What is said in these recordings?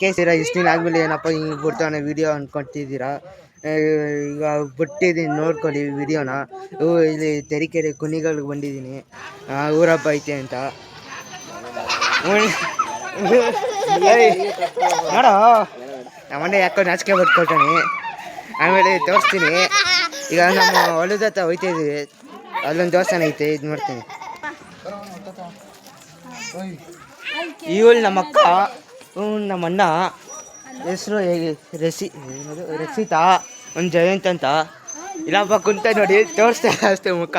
ಯಾಕೆ ಸೀರಾ ಇಷ್ಟು ದಿನ ಆದ್ಮೇಲೆ ಏನಪ್ಪ ಹಿಂಗೆ ಬಿಡ್ತಾನೆ ವಿಡಿಯೋ ಅಂದ್ಕೊತಿದ್ದೀರಾ. ಈಗ ಬಿಟ್ಟಿದ್ದೀನಿ ನೋಡ್ಕೊಳ್ಳಿ ವಿಡಿಯೋನ. ಇಲ್ಲಿ ತರೀಕೆರೆ ಕುಣಿಗಲ್ಗೆ ಬಂದಿದ್ದೀನಿ, ಊರಬ್ಬ ಐತೆ ಅಂತ. ನೋಡೋ ನಮ್ಮನೆ ಯಾಕೋ ನಾಚಿಕೆ ಬರ್ಕೊಳ್ತಾನೆ. ಆಮೇಲೆ ತೋರಿಸ್ತೀನಿ. ಈಗ ನಮ್ಮ ಹೊಲದ ಹತ್ರ ಹೋಯ್ತಾ ಇದ್ದೀವಿ, ಅಲ್ಲೊಂದು ದೇವಸ್ಥಾನ ಐತೆ, ಇದು ಮಾಡ್ತೀನಿ. ಇವಳು ನಮ್ಮ ಅಕ್ಕ, ನಮ್ಮ ಅಣ್ಣ ಹೆಸರು ರಕ್ಷಿತಾ, ಒಂದು ಜಯಂತ್ ಅಂತ. ಇಲ್ಲಪ್ಪ ಕುಂತ ನೋಡಿ ತೋರಿಸ್ತಾ ಅಷ್ಟೇ ಮುಖ.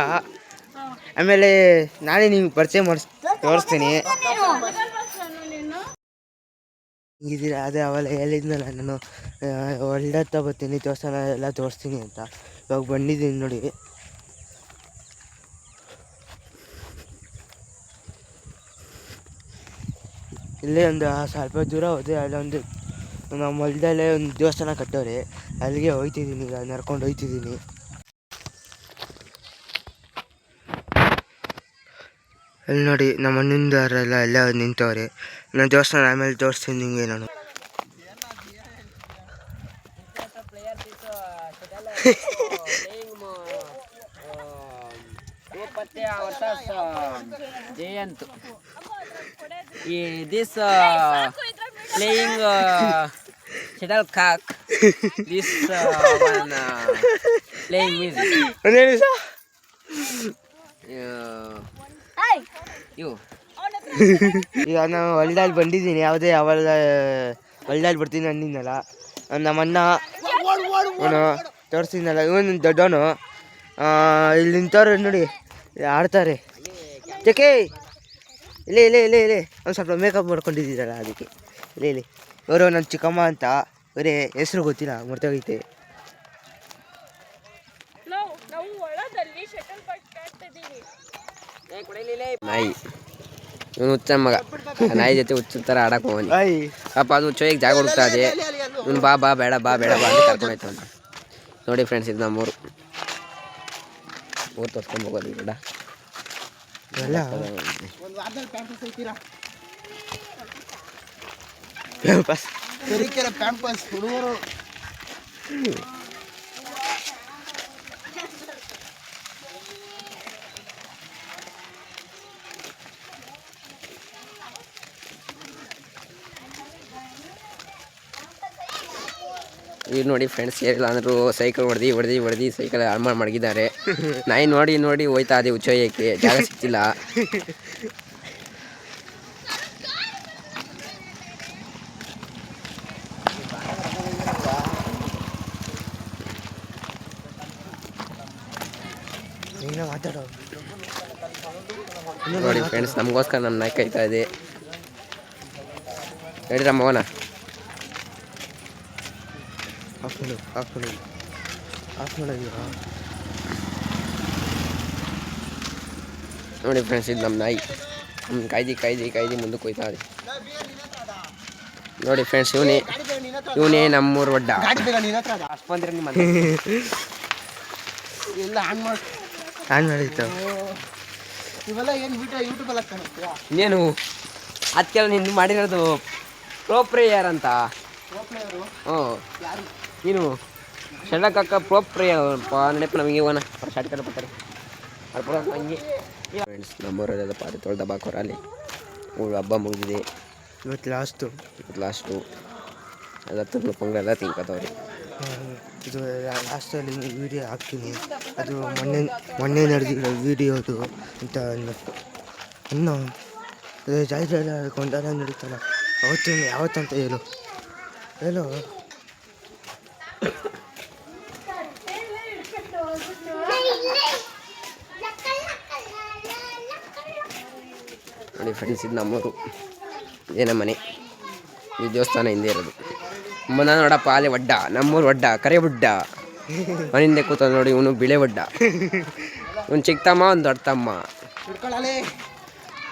ಆಮೇಲೆ ನಾನೇ ನಿಮ್ಗೆ ಪರಿಚಯ ತೋರಿಸ್ತೀನಿ. ಇದೀರ ಅದೇ ಅವೆಲ್ಲ ಹೇಳಿದ್ನಲ್ಲ ನಾನು ಒಳ್ಳೆ ಬರ್ತೀನಿ, ದೇವಸ್ಥಾನ ಎಲ್ಲ ತೋರಿಸ್ತೀನಿ ಅಂತ. ಇವಾಗ ಬಂದಿದ್ದೀನಿ ನೋಡಿ. ಇಲ್ಲೇ ಒಂದು ಸ್ವಲ್ಪ ದೂರ ಹೋದೆ, ಅಲ್ಲೊಂದು ನಮ್ಮ ಹೊಲದಲ್ಲೇ ಒಂದು ದೇವಸ್ಥಾನ ಕಟ್ಟೋರೆ, ಅಲ್ಲಿಗೆ ಹೋಗ್ತಿದ್ದೀನಿ. ಈಗ ನಡ್ಕೊಂಡು ಹೋಗ್ತಿದ್ದೀನಿ. ಅಲ್ಲಿ ನೋಡಿ ನಮ್ಮ ಅಣ್ಣಂದವರೆಲ್ಲ ಎಲ್ಲ ನಿಂತವ್ರೆ. ನಾನು ದೇವಸ್ಥಾನ ಆಮೇಲೆ ತೋರಿಸ್ತೀನಿ ನಿಮಗೆ ನಾನು. Jayant. This playing shuttlecock. This one playing music. You. ಈಗ ನಾನು ಹೊಲ್ದಲ್ಲಿ ಬಂದಿದ್ದೀನಿ. ಯಾವುದೇ ಹೊಲ್ದಲ್ಲಿ ಬರ್ತೀನಿ ಅಂದಿದ್ನಲ್ಲ, ನಮ್ಮಣ್ಣ ಅವನು ತೋರಿಸ್ತೀನಲ್ಲ, ಇವನು ದೊಡ್ಡವನು. ಇಲ್ಲಿ ನಿಂತವ್ರು ನೋಡಿ, ಆಡ್ತಾರೆ. ಜಕೆ ಇಲ್ಲೇ ಇಲ್ಲೇ ಇಲ್ಲೇ ಇಲ್ಲೇ ಒಂದು ಸ್ವಲ್ಪ ಮೇಕಪ್ ಮಾಡ್ಕೊಂಡಿದ್ದೀರಲ್ಲ, ಅದಕ್ಕೆ ಇಲ್ಲೇ ಇಲ್ಲಿ. ಇವರು ನನ್ನ ಚಿಕ್ಕಮ್ಮ ಅಂತ, ಇವರೇ ಹೆಸರು ಗೊತ್ತಿಲ್ಲ, ಮರ್ತೋಗೈತೆ. ನಾಯಿ ಇವನು ಹುಚ್ಚ ಮಗ, ನಾಯಿ ಜೊತೆ ಹುಚ್ಚ ಥರ ಆಡಕ್ಕೆ ಹೋಗಿ ಪಾಪ ಅದು ಹುಚ್ಚೋಗಿ ಜಾಗ ಹುಡುಕ್ತಾ ಇದೆ. ಇವನು ಬಾ ಬಾ ಬೇಡ ಬಾ ಬೇಡ ಬಾ ಅಂತ ಕರ್ಕೊಂಡೋಯ್ತು ಅಂತ. ನೋಡಿ ಫ್ರೆಂಡ್ಸ್, ಇದು ನಮ್ಮೂರು. ಊರು ತೋರ್ಸ್ಕೊಂಡು ಹೋಗೋದು ಬೇಡ. ಈಗ ನೋಡಿ ಫ್ರೆಂಡ್ಸ್, ಏನಿಲ್ಲ ಅಂದರೂ ಸೈಕಲ್ ಹೊಡೆದು ಸೈಕಲ್ ಹಾಳು ಮಡಗಿದ್ದಾರೆ. ನಾಯಿ ನೋಡಿ ಹೋಯ್ತಾ ಅದೇ ಹುಚ್ಚೊಯ್ಯಕ್ಕೆ ಜಾಗ ಸಿಗ್ತಿಲ್ಲ. ನೋಡಿ ಫ್ರೆಂಡ್ಸ್, ನಮಗೋಸ್ಕರ ನಮ್ಮ ನಾಯಿ ಕಾಯ್ತಾ ಇದೆ. ಹೇಳಿರ ಮಗನ ನೋಡಿ ಫ್ರೆಂಡ್ಸ್, ಇದು ನಮ್ಮ ನಾಯಿ. ಕಾಯ್ದು ಮುಂದಕ್ಕೆ ಹೋಯ್ತಾ ಇದೆ. ನೋಡಿ ಫ್ರೆಂಡ್ಸ್, ಇವನೇ ನಮ್ಮೂರು ಒಡ್ಡ. ಇನ್ನೇನು ಅದಕ್ಕೆ ನಿಂದು ಮಾಡಿರೋದು ಪ್ರೋ ಪ್ಲೇಯರ್ ಅಂತ. ಹ್ಞೂ, ನೀನು ಶೆಡ್ಲಕ್ಕ ಪ್ರೋ ಪ್ಲೇಯರ್ ನಡಪ್ಪ. ನಮಗೆ ಹೋಗೋಣ, ಶಾರ್ಟ್ ಕಟ್ ಬರ್ತಾರೆ ಹಂಗೆ. ಫ್ರೆಂಡ್ಸ್, ನಮ್ಮೂರಲ್ಲ ಪಾತ್ರೆ ತೊಳೆದ ಬಾಕೋರ ಅಲ್ಲಿ ಹಬ್ಬ ಮುಗಿದಿದೆ. ಇವತ್ತು ಲಾಸ್ಟು ಎಲ್ಲ ತಿಂಗಳು ಪೊಂಗಲೆಲ್ಲ ತಿನ್ಕೋತವ್ರಿ. ಇದು ಲಾಸ್ಟಲ್ಲಿ ವೀಡಿಯೋ ಹಾಕ್ತೀನಿ. ಅದು ಮೊನ್ನೆ ನಡೆದಿರೋ ವೀಡಿಯೋದು ಅಂತ ಇನ್ನು ಜಾತ್ರೆ ಎಲ್ಲ ಕೊಂಡಾಗ ನಡೀತಲ್ಲ, ಯಾವತ್ತಂತ ಹೇಳು. ನೋಡಿ ಫ್ರೆಂಡ್ಸ್, ಇದು ನಮ್ಮೂರು, ಇದೇ ನಮ್ಮ ಮನೆ. ಈ ದೇವಸ್ಥಾನ ಹಿಂದೆ ಇರೋದು. ಮನ ನೋಡಪ್ಪ, ಅಲ್ಲೇ ಒಡ್ಡ, ನಮ್ಮೂರು ಒಡ್ಡ, ಕರೆ ಬುಡ್ಡ. ಮನಿಂದೆ ಕೂತ ನೋಡಿ, ಇವನು ಬಿಳೆ ಒಡ್ಡ. ಇವನು ಚಿಕ್ಕ ತಮ್ಮ, ಒಂದು ದೊಡ್ಡ ತಮ್ಮ.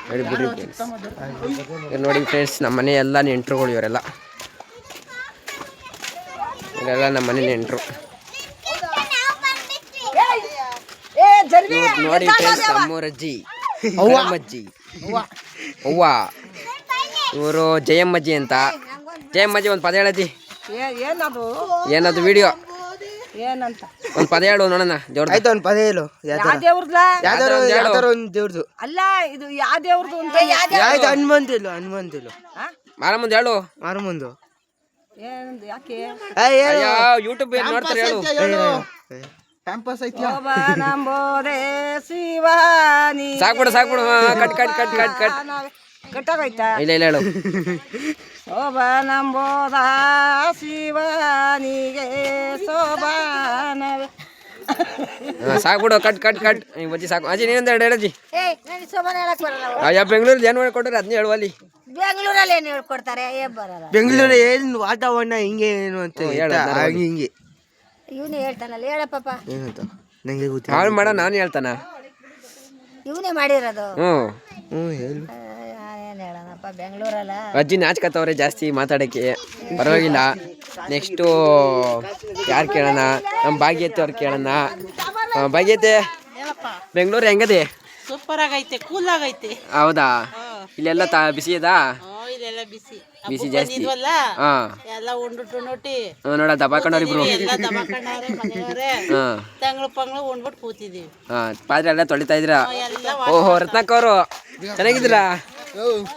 ನೋಡಿ ಬಿಡ್ರಿ ಫ್ರೆಂಡ್ಸ್. ನೋಡಿ ಫ್ರೆಂಡ್ಸ್, ನಮ್ಮ ಮನೆ ಎಲ್ಲ ನೆಂಟರುಗಳು ಇವರೆಲ್ಲ ನಮ್ಮ ಮನೆ ನೆಂಟರು. ನೋಡಿ ಫ್ರೆಂಡ್ಸ್, ನಮ್ಮೂರಜ್ಜಿ ಅಜ್ಜಿ ಅವ್ವ, ಇವರು ಜಯಮ್ಮಜ್ಜಿ ಅಂತ. ಅಜ್ಜಿ ಒಂದು ಪದ ಹೇಳಜ್ಜಿ. ಏನದು ಏನದು ವಿಡಿಯೋ ಏನಂತ ಒಂದು ಪದ ಹೇಳು ನೋಡೋಣ. ಆಯ್ತು ಒಂದು ಪದ ಹೇಳು. ಯಾವ ದೇವ್ರದ್ಲ ಯಾವ್ದಾರು ಒಂದು ದೇವ್ರದು. ಅಲ್ಲ ಇದು ಯಾವ ದೇವ್ರದು ಅಂತ ಆಯ್ತು ಹನುಮಂತಿಲ್ಲ ಹನುಮಂತಿಲ್ಲ ಮಾರಮ್ಮಂದು ಹೇಳು. ಮಾರಮ್ಮಂದು ಏನಂದು ಯಾಕೆ ಯೂಟ್ಯೂಬ್ ಏನ್ ನೋಡ್ತಾರೆ ಹೇಳು. ನಂಬೋರೆ ಶಿವಾನಿ ಸಾಕ್ಬಿಡು cut cut cut cut cut ಕಟ್ಟಾಗೋಯ್ತಾ? ಇಲ್ಲ ಹೇಳು. ಶೋಭಾನಂಬೋದ ಶಿವಾನಿಗೆ ಶೋಭಾನವೇ. ಸಾಕ್ಬಿಡು ಕಟ್ ಕಟ್ ಕಟ್ ಬಜ್ಜಿ ಸಾಕು. ಅಜ್ಜಿ ನೀನೊಂದು ಎರಡು ಹೇಳಜ್ಜಿ. ಶೋಭಾನ ಹೇಳಕ್ ಬರಲ್ಲ. ಅಯ್ಯ ಬೆಂಗಳೂರಲ್ಲಿ ಏನು ಹೇಳ್ಕೊಟ್ರೆ ಅದನ್ನ ಹೇಳುವ ಅಲ್ಲಿ. ಬೆಂಗಳೂರಲ್ಲಿ ಏನು ಹೇಳ್ಕೊಡ್ತಾರೆ? ಬರಲ್ಲ. ಬೆಂಗಳೂರು ಏನು ವಾತಾವರಣ ಹಿಂಗೆ ಏನು ಅಂತ ಹಿಂಗೆ ಇವನೇ ಹೇಳ್ತಾನಲ್ಲ, ಹೇಳಪ್ಪ. ಏನಂತ ನಂಗೆ ಗೊತ್ತಿಲ್ಲ. ಅವ್ನು ಮಾಡ ನಾನು ಹೇಳ್ತಾನ. ಇವನೇ ಮಾಡಿರೋದು. ಹೇಳು. ಏನು ಹೇಳೋಣಪ್ಪ, ಬೆಂಗಳೂರಲ್ಲ. ಅಜ್ಜಿ ನಾಚ್ಕತ್ತವ್ರೆ ಜಾಸ್ತಿ ಮಾತಾಡೋಕ್ಕೆ. ಪರವಾಗಿಲ್ಲ. ನೆಕ್ಸ್ಟು ಯಾರು ಕೇಳೋಣ? ನಮ್ಮ ಭಾಗ್ಯತೆ ಅವ್ರು ಕೇಳೋಣ. ಭಾಗ್ಯತೆ, ಬೆಂಗಳೂರು ಹೆಂಗದೆ? ಸೂಪರ್ ಆಗೈತೆ, ಕೂಲ್ ಆಗೈತೆ. ಹೌದಾ? ಇಲ್ಲೆಲ್ಲ ಬಿಸಿ ಅದಾ? ಇಲ್ಲೆಲ್ಲ ಬಿಸಿ ಬಿಸಿ ಜಾಸ್ತಿ. ಹಾಂ, ಎಲ್ಲ ಉಂಡ್ಬಿಟ್ಟು ನೋಟಿ ನೋಡ ದಬಾಕೊಂಡವ್ರು ಇಬ್ರು. ಎಲ್ಲ ದಬಾಕೊಂಡವ್ರೆ ಮನೆಯವ್ರೆ. ತಂಗಳು ಪಂಗಳು ಉಂಡ್ಬಿಟ್ಟು ಕೂತಿದೀವಿ. ಪಾತ್ರೆ ಎಲ್ಲ ತೊಳಿತಾ ಇದ್ರ? ಎಲ್ಲ ಓಹೋ, ರತ್ನಾಕ್ ಅವರು ಚೆನ್ನಾಗಿದ್ದೀರಾ?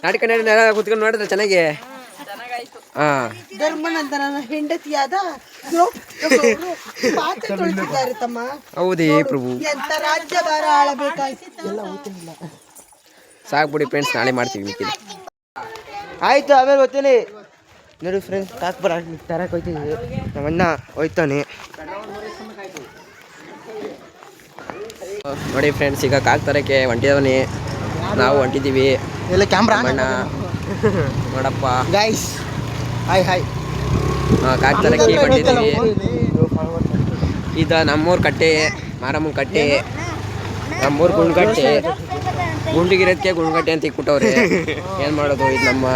ನಾಟ್ಕೊಂಡು ಕುತ್ಕೊಂಡು ನೋಡಿದ್ರೆ ಚೆನ್ನಾಗಿ. ಧರ್ಮನಂದನ ಹೆಂಡತಿಯಾದ ಪಾತ್ರೆ ತೊಳಿತಿದ್ದಾರೆ ತಮ್ಮ. ಹೌದೇ ಪ್ರಭು. ಎಂತ ರಾಜ್ಯಭಾರ ಆಳಬೇಕಾಯ್ತು. ಸಾಕ್ಬಿಡಿ ಫ್ರೆಂಡ್ಸ್, ನಾಳೆ ಮಾಡ್ತೀವಿ ಮಿಕ್ಕಿದ್ದು. ಆಯ್ತು, ಆಮೇಲೆ ಗೊತ್ತೇನೆ ನೋಡಿ ಫ್ರೆಂಡ್ಸ್. ಕಾಕ್ ತರಕ್ಕೆ ಹೋಯ್ತಿದ್ವಿ. ನಮ್ಮ ಅಣ್ಣ ಹೋಯ್ತಾನೆ ನೋಡಿ ಫ್ರೆಂಡ್ಸ್. ಈಗ ಕಾಕ್ ತರಕ್ಕೆ ಹೊಂಟಿದವನಿ, ನಾವು ಹೊಂಟಿದ್ದೀವಿ. ಎಲ್ಲ ಕ್ಯಾಮ್ರಾ ಅಣ್ಣ ನೋಡಪ್ಪ ಗೈಸ್. ಹಾಯ್ ಕಾಕ್ ತರಕ್ಕೆ ಹೊಂಟಿದ್ದೀವಿ. ಇದು ನಮ್ಮೂರು ಕಟ್ಟೆ, ಮಾರಮ್ಮನ ಕಟ್ಟೆ, ನಮ್ಮೂರು ಗುಂಡ್ಗಟ್ಟೆ. ಗುಂಡಿಗಿರೋದಕ್ಕೆ ಗುಂಡ್ಗಟ್ಟೆ ಅಂತ ಇಕ್ಬಿಟ್ಟವ್ರೆ. ಏನು ಮಾಡೋದು, ಇದು ನಮ್ಮ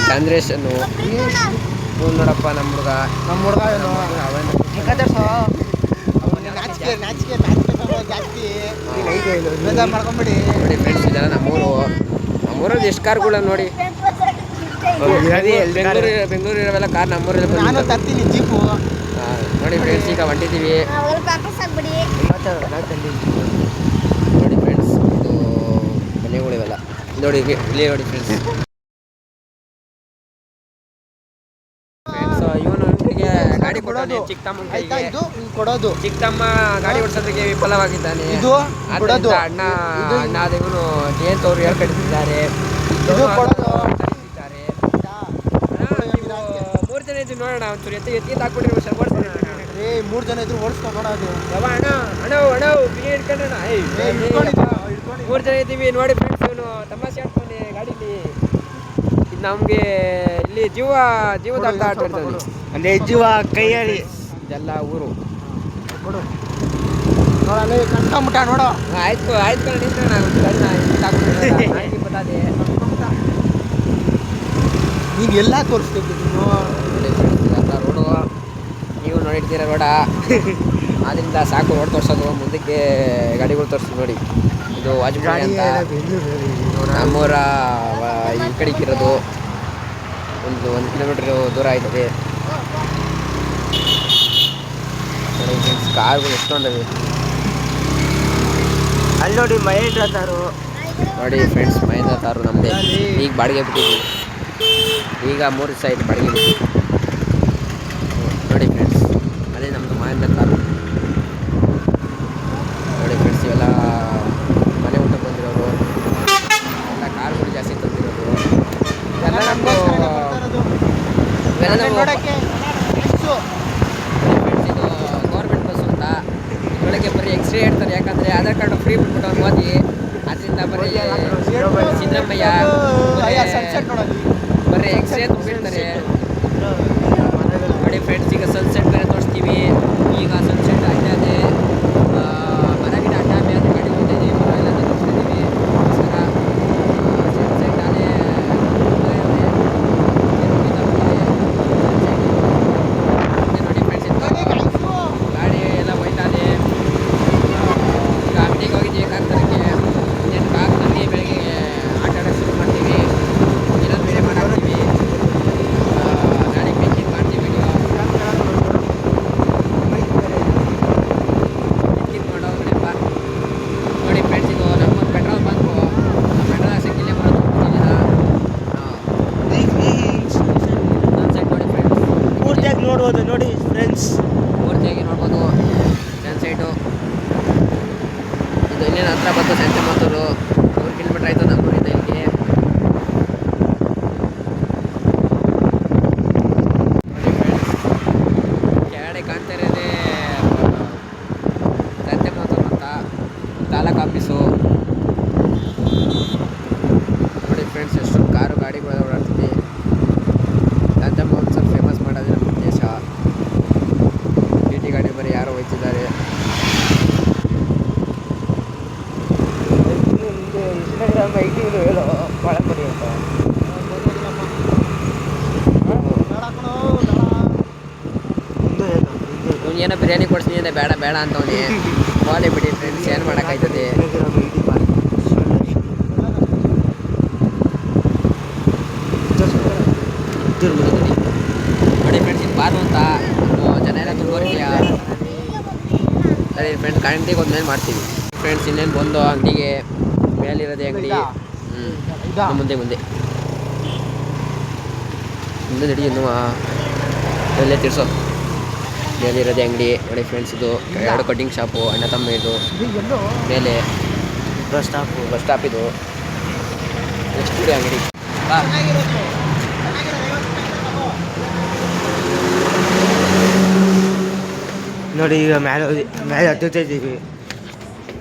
ಜನ್ರೇಷನ್ನು. ನೋಡಪ್ಪ ನಮ್ಮ ಹುಡುಗ ನೋಡಿ ಫ್ರೆಂಡ್ಸ್. ಇದೆಲ್ಲ ನಮ್ಮೂರಲ್ಲಿ ಎಷ್ಟು ಕಾರ್ಗಳು ನೋಡಿ. ಬೆಂಗಳೂರು ಇರೋವೆಲ್ಲ ಕಾರ್ ನಮ್ಮೂರಲ್ಲಿ ಜೀಪು ನೋಡಿ ಫ್ರೆಂಡ್ಸ್. ಈಗ ಹೊಂಟಿದ್ದೀವಿ ನೋಡಿ ಫ್ರೆಂಡ್ಸ್. ಇದು ಮನೆಗಳಿವೆಲ್ಲ ನೋಡಿ, ಇಲ್ಲಿ ನೋಡಿ ಫ್ರೆಂಡ್ಸ್. ಇವನು ಗಾಡಿ ಕೊಡೋದು ಚಿಕ್ಕಮ್ಮ ಕೈಗೆ. ಚಿಕ್ಕಮ್ಮ ಗಾಡಿ ಓಡಿಸೋದಕ್ಕೆ ವಿಫಲವಾಗಿದ್ದಾನೆ. ಆದ್ದರಿಂದ ಅಣ್ಣ ಇವನು ಜಯಂತ್ ಅವರು ಹೇಳ್ಕೊಳ್ತಿದ್ದಾರೆ. 3 ಜನ ಇದ್ದು ನೋಡೋಣ. ಒಂಚೂರು ಎತ್ತಿ ಹಾಕ್ಬಿಟ್ರೆ ಸರ್ ಓಡಿಸ್ತಾನೆ. 3 ಜನ ಇದ್ರು ಓಡಿಸ್ಕೊ ನೋಡೋದು. ಅಣ್ಣ ಬಿಗಿ ಹಿಡ್ಕೊಂಡ್ರಣ. 3 ಜನ ಇದ್ದೀವಿ ನೋಡಿ ಫ್ರೆಂಡ್ಸ್. ಇವನು ತಮಾಷೆ ಆಡ್ತಾನೆ ಗಾಡೀಲಿ. ಇದು ನಮಗೆ ಇಲ್ಲಿ ಜೀವದ ಆಟ ಆಡ್ತಾನೆ. ಅಂದರೆ ಜೀವ ಕೈಯಲ್ಲಿ ಇದೆಲ್ಲ ಊರು. ಕಂಠಮುಟ ನೋಡೋ. ಆಯ್ತು ನಿಂತ್ರೆ ನೀನು ಎಲ್ಲ ತೋರಿಸ್ಬೇಕು. ಎಲ್ಲ ರೋಡು ನೀವು ನೋಡಿರ್ತೀರ ರೋಡ. ಆದ್ದರಿಂದ ಸಾಕು ರೋಡ್ ತೋರಿಸೋದು. ಮುಂದಕ್ಕೆ ಗಾಡಿಗಳು ತೋರಿಸ್ತೀವಿ ನೋಡಿ. ಇದು ವಾಜಪೇಯಿ ಅಂತ ನಮ್ಮೂರ ಈ ಕಡೆಗಿರೋದು. ಒಂದು 1 ಕಿಲೋಮೀಟ್ರ್ ದೂರ ಆಯ್ತದೆ ನೋಡಿ ಫ್ರೆಂಡ್ಸ್. ಕಾರ್ಗಳು ಎಷ್ಟೊಂದವೆ ಅಲ್ಲಿ ನೋಡಿ. ಮಹೇಂದ್ರ ತಾರು ನೋಡಿ ಫ್ರೆಂಡ್ಸ್. ಮಹೇಂದ್ರ ತಾರು ನಮ್ಮದೇ. ಈಗ ಬಾಡಿಗೆ ಬಿಟ್ಟಿದ್ವಿ. ಈಗ 3 ದಿವಸ ಆಯ್ತು ಬಾಡಿಗೆ ಬಿಟ್ಟು. ನೋಡಿ ಫ್ರೆಂಡ್ಸ್, ಅದೇ ನಮ್ಮದು ಮಹೇಂದ್ರ ತಾರು. ನೋಡಿ ಫ್ರೆಂಡ್ಸ್, ಇವೆಲ್ಲ ಮನೆ ಊಟಕ್ಕೆ ಬಂದಿರೋರು. ಎಲ್ಲ ಕಾರ್ಗಳು ಜಾಸ್ತಿ ತಂದಿರೋದು. ಇವೆಲ್ಲ ನಮ್ಮದು ಇದು ಗೌರ್ಮೆಂಟ್ ಬಸ್ಸು ಅಂತ. ಇದರೊಳಗೆ ಬರೀ ಎಕ್ಸ್ರೇ ಹೇಳ್ತಾರೆ. ಯಾಕಂದರೆ ಆಧಾರ್ ಕಾರ್ಡು ಫ್ರೀ ಬಿಟ್ಬಿಟ್ಟು ಅವ್ರು ಓದಿ. ಆದ್ದರಿಂದ ಬರೀ ಸಿದ್ದರಾಮಯ್ಯ ಬರೀ ಎಕ್ಸ್ರೇ ಅಂತ ಬಿಡ್ತಾರೆ ನೋಡಿ ಫ್ರೆಂಡ್ಸ್. ಈಗ ಸನ್ಸೆಟ್ ಬೇರೆ ತೋರಿಸ್ತೀವಿ. ಈಗ ಸನ್ಸೆಟ್ ಆಗ್ತಾ ಇದೆ. ಮರ ಗಿಡ ಅಡ್ಡ ಮೇಲೆ ಗಾಡಿ ಹೋಗ್ತಾಯಿದ್ದೀವಿ. ಮರ ಎಲ್ಲ ತೋರಿಸ್ತಿದ್ದೀವಿ. ಸನ್ಸೆಟ್ ಅದೇ ನೋಡಿ ಫ್ರೆಂಡ್ಸ್. ಗಾಡಿ ಎಲ್ಲ ಹೋಯ್ತಾ ಇದೆ. ಈಗ ಅಂಗಡಿಗೆ ಹೋಗಿದ್ದೀವಿ ಕಾರ್ ತರಕ್ಕೆ. ಇನ್ನೇನು ಕಾರ್ ತಂದು ಬೆಳಗ್ಗೆ ಆಟ ಆಡೋಕ್ಕೆ ಶುರು ಮಾಡ್ತೀವಿ. ಇನ್ನೊಂದು ಬೇರೆ ಮಾಡಾಕ್ತೀವಿ. ನೋಡ್ಬೋದು ನೋಡಿ ಫ್ರೆಂಡ್ಸ್. ಪೂರ್ತಿಯಾಗಿ ನೋಡ್ಬೋದು ಸನ್ಸೈಟು. ಇದು ಇನ್ನೇನು ಹತ್ರ ಬಂತು ಸಂತೆಮತ್ತೂರು. 3 ಕಿಲೋಮೀಟ್ರ್ ಆಯಿತು ನಮ್ಮೂರಿಂದ ಇಲ್ಲಿಗೆ. ಕೆಳಗಡೆ ಕಾಣ್ತಾ ಇರೋದೇ ಸಂತೆಮತ್ತೂರು ಅಂತ ತಾಲೂಕು ಆಫೀಸು. ನೋಡಿ ಫ್ರೆಂಡ್ಸ್, ಎಷ್ಟೊಂದು ಕಾರು ಗಾಡಿಗಳು ಓಡಾಡ್ತಿದೆ. ಸಂತೆ ಮಹೋತ್ಸವ ಫೇಮಸ್ ಮಾಡೋದು ನಮ್ಮ ಉದ್ದೇಶ. ಟಿ ಟಿ ಗಾಡಿ ಬರೀ ಯಾರೋ ಹೋಯ್ತಿದ್ದಾರೆ. ಇನ್ಸ್ಟಾಗ್ರಾಮ್ ಐ.ಡಿ ಹೇಳೋ ಭಾಳ ಬರೀ ಅಂತ. ಇವ್ನು ಏನೋ ಬಿರಿಯಾನಿ ಕೊಡ್ತೀನಿ ಅಂದರೆ ಬೇಡ ಬೇಡ ಅಂತವನೇ. ಬಾಲಿ ಬಿಡಿ ಫ್ರೆಂಡ್ಸ್, ಏನು ಮಾಡೋಕ್ಕಾಯ್ತದೆ. ನೋಡಿ ಫ್ರೆಂಡ್ಸ್, ಇದು ಬಾರು ಅಂತ ಜನ ಎಲ್ಲ ತುಂಬೋರಿದೆಯಾ. ಸರಿ ಫ್ರೆಂಡ್ಸ್, ಗಂಟೆಗೆ ಒಂದ್ಮೇಲೆ ಮಾಡ್ತೀವಿ ಫ್ರೆಂಡ್ಸ್. ಇನ್ನೇನು ಬಂದು ಅಂಗಡಿಗೆ ಮೇಲಿರೋದೇ ಅಂಗಡಿ. ಮುಂದೆ ಮುಂದೆ ಮುಂದೆ ನಡಿ ಇನ್ನು ಎಲ್ಲೇ ತಿರ್ಸೋ. ಮೇಲಿರೋದೇ ಅಂಗಡಿ ನೋಡಿ ಫ್ರೆಂಡ್ಸ್. ಇದು 2 ಕಟ್ಟಿಂಗ್ ಶಾಪು, ಅಣ್ಣ ತಮ್ಮ. ಇದು ಮೇಲೆ ಬಸ್ ಸ್ಟಾಪ್. ಇದು ನೆಕ್ಸ್ಟ್ ಇದೆ ಅಂಗಡಿ. ಬಾ ನೋಡಿ, ಈಗ ಮೇಲೆ ಹತ್ತುತ್ತಾ ಇದ್ದೀವಿ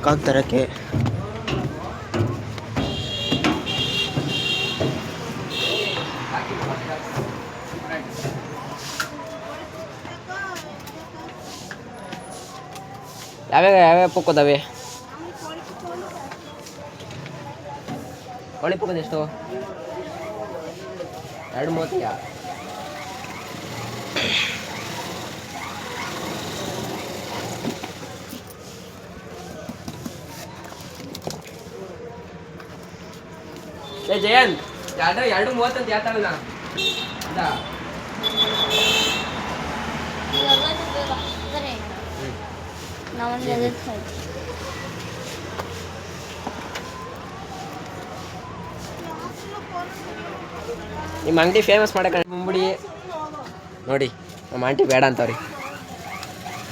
ಕಾಕ್ ತರಕ್ಕೆ. ಯಾವ್ಯಾವ ಪುಕ್ಕೋದಾವೆ? ಕೋಳಿ ಪುಕ್ಕದ ಎಷ್ಟು? 2.30. ಏ ಜಯಂತ್, 2.30 ಅಂತ ಯಾತಲ್ಲ. ನಿಮ್ಮ ಅಂಗಡಿ ಫೇಮಸ್ ಮಾಡಕ್ಕೆ ಮುಂಬಡಿ ನೋಡಿ. ನಮ್ಮ ಆಂಟಿ ಬೇಡ ಅಂತವ್ರಿ.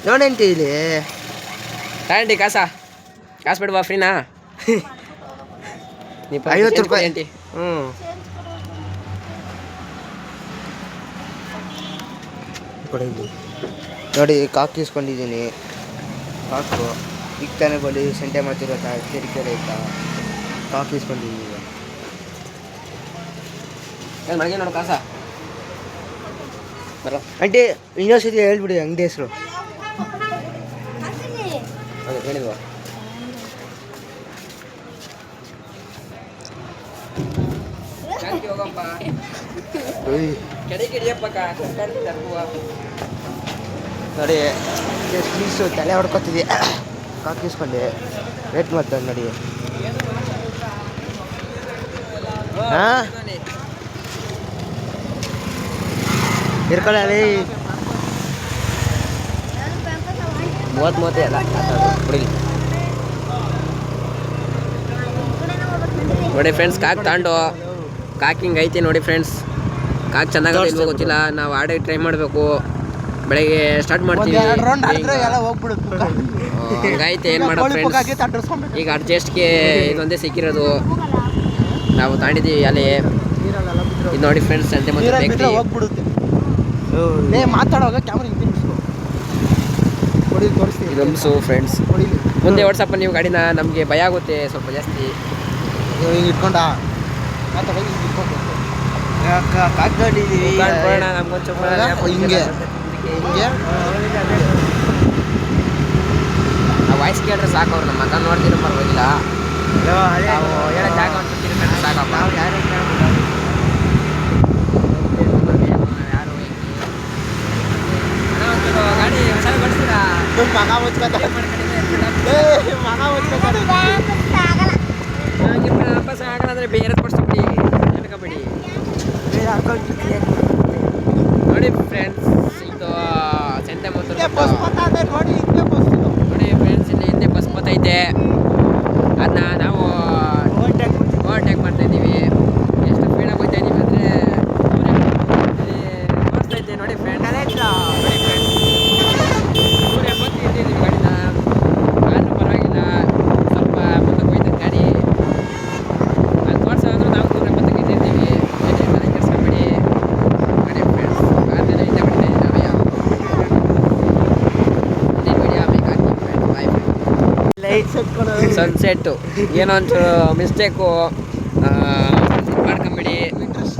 ನೋಡಂಟಿ ಇಲ್ಲಿ ಆಂಟಿ ಕಾಸು ಬಿಡುವ ಫ್ರೀನಾ? 50 ರೂಪಾಯಿ ಆಂಟಿ. ನೋಡಿ, ಕಾಕು ಇಸ್ಕೊಂಡಿದ್ದೀನಿ. ಕಾಕು ಈಗ ತಾನೇ ಬಳಿ ಸಂತೆ ಮಾಡ್ತಿರೋ ತೆರಿಕೆರೆ ಆಯ್ತಾ. ಕಾಕು ಇಸ್ಕೊಂಡಿದ್ದೀನಿ. ಏನು ಮನೆಗೆ ನೋಡು ಕಾಸ ಬರೋ ಆಂಟಿ, ಇನ್ನೊಂದ್ಸತಿ ಹೇಳ್ಬಿಡಿ ಅಂಗಡಿ ಹೆಸರು. ಅದೇ ಹೇಳಿದ್ವಾ? ಹೋಗಪ್ಪ ನೋಡಿ, ಪ್ಲೀಸು ತಲೆ ಹೊಡ್ಕೊತಿದ್ದೆ. ಕಾಕಿಸ್ಕೊಂಡೆ ವೇಟ್ ಮಾಡ್ತಾರೆ ನೋಡಿ. ಹಾಂ, ಇರ್ಕೊಳ್ಳಿ 30 ಅಲ್ಲ ಹುಡುಗಿ. ನೋಡಿ ಫ್ರೆಂಡ್ಸ್, ಕಾಕ್ ತಗೊಂಡು ಕಾಕಿಂಗ್ ಐತೆ ನೋಡಿ ಫ್ರೆಂಡ್ಸ್. ಕಾಕ್ ಚೆನ್ನಾಗತ್ತೆ ಇಲ್ವೋ ಗೊತ್ತಿಲ್ಲ. ನಾವು ಆಡೋಕೆ ಟ್ರೈ ಮಾಡಬೇಕು. ಬೆಳಗ್ಗೆ ಸ್ಟಾರ್ಟ್ ಮಾಡ್ತೀವಿ. ಹಂಗೈತೆ, ಏನು ಮಾಡೋದು ಫ್ರೆಂಡ್ಸ್. ಈಗ ಅಡ್ಜಸ್ಟ್ಗೆ ಇದೊಂದೇ ಸಿಕ್ಕಿರೋದು. ನಾವು ತಾಂಡಿದ್ದೀವಿ ಅಲ್ಲಿ. ಇದು ನೋಡಿ ಫ್ರೆಂಡ್ಸ್, ಸಂತೆ ಮತ್ತೆ ಮಾತಾಡುವಾಗ ಕ್ಯಾಮ್ರಾ ಇದೊಂದು ಫ್ರೆಂಡ್ಸ್. ಮುಂದೆ ಓಡಿಸಪ್ಪ ನೀವು ಗಾಡಿನ, ನಮಗೆ ಭಯ ಆಗುತ್ತೆ ಸ್ವಲ್ಪ ಜಾಸ್ತಿ. ಇಟ್ಕೊಂಡ ಕಾಕೊಂಡಿದ್ದೀವಿ. ವಾಯ್ಸ್ ಕೇಳಿದ್ರೆ ಸಾಕು. ಅವ್ರು ನಮ್ಮ ಮಗ ನೋಡ್ತೀರ ಪರವಾಗಿಲ್ಲ. ನಾವು ಹೇಳೋ ಜಾಗ ಅಂತ ತಿಳ್ಕೊಂಡ್ರೆ ಸಾಕಪ್ಪ. ಯಾರು ಗಾಡಿ ಹೊಸ ಬಡಿಸ್ತೀರಾ? ವಾಪಸ್ ಆಗಲ್ಲ ಅಂದರೆ ಬೇರೆ ಕೊಡಿಸ್ಬಿಡಿ, ಹೇಳ್ಕೊಬೇಡಿ. ನೋಡಿ ಫ್ರೆಂಡ್ಸ್, ಇದು ಸಂತೆ ಮತ್ತೂರು ನೋಡಿ ಫ್ರೆಂಡ್ಸ್. ಇಲ್ಲಿ ಹಿಂದೆ ಬಸ್ ಬತ್ತೈತೆ, ಅದನ್ನ ನಾವು ಓವರ್ಟೇಕ್ ಮಾಡ್ತಾಯಿದ್ದೀವಿ. ಎಷ್ಟು ಸ್ಪೀಡಾಗಿ ಹೋಗ್ತಾ ಇದ್ದೀವಿ ಅಂದರೆ ತೋರಿಸ್ತೈತೆ ನೋಡಿ ಫ್ರೆಂಡ್ಸ್. ಸನ್ಸೆಟ್ಟು ಏನೋ ಒಂಚೂರು ಮಿಸ್ಟೇಕು ಮಾಡ್ಕೊಂಬಿಡಿ,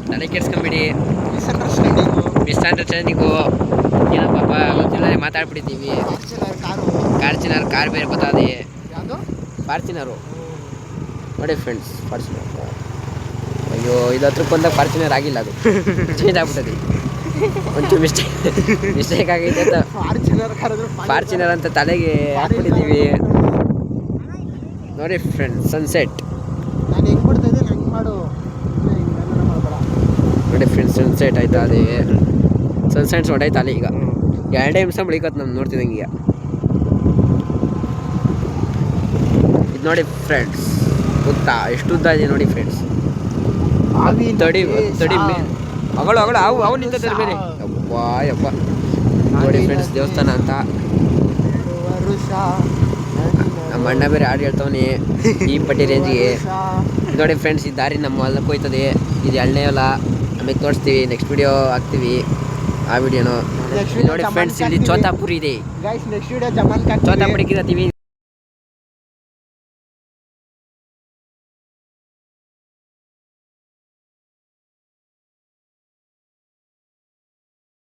ತಲೆ ಕೆಡ್ಸ್ಕೊಂಬಿಡಿ, ಮಿಸ್ಅಂಡರ್ಸ್ಟ್ಯಾಂಡಿಂಗು ಏನೋ ಪಾಪ ಗೊತ್ತಿಲ್ಲದೆ ಮಾತಾಡ್ಬಿಟ್ಟಿದ್ದೀವಿ. ಫಾರ್ಚುನರ್ ಕಾರ್ ಬೇರೆ ಬರ್ತದೆ, ಫಾರ್ಚುನರು ನೋಡಿ ಫ್ರೆಂಡ್ಸ್, ಫಾರ್ಚುನರ್. ಅಯ್ಯೋ ಇದು 10 ರೂಪಾಯಿ ಬಂದಾಗ ಫಾರ್ಚುನರ್ ಆಗಿಲ್ಲ, ಅದು ಚೇಂಜ್ ಆಗ್ಬಿಟ್ಟದೆ. ಒಂಚೂರು ಮಿಸ್ಟೇಕ್ ಆಗೈತೆ ಅಂತ ಫಾರ್ಚುನರ್ ಅಂತ ತಲೆಗೆ ಹಾಕ್ಬಿಟ್ಟಿದ್ದೀವಿ. ನೋಡಿ ಫ್ರೆಂಡ್ಸ್ ಸನ್ಸೆಟ್ ನೋಡಿ ಫ್ರೆಂಡ್ಸ್, ಸನ್ಸೆಟ್ ಆಯ್ತಾ ಅದೇ ಸನ್ಸೆಟ್ ಹೊಡೈತಾ ಅಲ್ಲಿ. ಈಗ 2 ನಿಮಿಷ ಬಳಿಕತ್ತು ನಮ್ಗೆ ನೋಡ್ತಿದ್ದಂಗೆ. ಈಗ ಇದು ನೋಡಿ ಫ್ರೆಂಡ್ಸ್, ಗೊತ್ತಾ ಎಷ್ಟು ಉದ್ದ ಇದೆ ನೋಡಿ ಫ್ರೆಂಡ್ಸ್. ತಡಿ ಅಗಳು ಅವು ನಿಂತದ್ರ ಮೇಲೆ. ಯಪ್ಪ ನೋಡಿ ಫ್ರೆಂಡ್ಸ್, ದೇವಸ್ಥಾನ ಅಂತ ನಮ್ಮ ಅಣ್ಣ ಬೇರೆ ಹಾಡು ಹೇಳ್ತವನಿ ಈ ಪಟ್ಟಿ ರೇಂಜಿಗೆ. ನೋಡಿ ಫ್ರೆಂಡ್ಸ್, ಈ ದಾರಿ ನಮ್ಮ ಹೊಲಕ್ಕೆ ಹೋಯ್ತದೆ. ಇದು 2ನೇ ಹೊಲ. ಆಮೇಲೆ ತೋರಿಸ್ತೀವಿ, ನೆಕ್ಸ್ಟ್ ವಿಡಿಯೋ ಹಾಕ್ತೀವಿ ಆ ವಿಡಿಯೋನು. ನೋಡಿ ಫ್ರೆಂಡ್ಸ್, ಇಲ್ಲಿ ಚೋತಾಪುರಿ ಇದೆ. ಚೋತಾಪುರಿಗೆ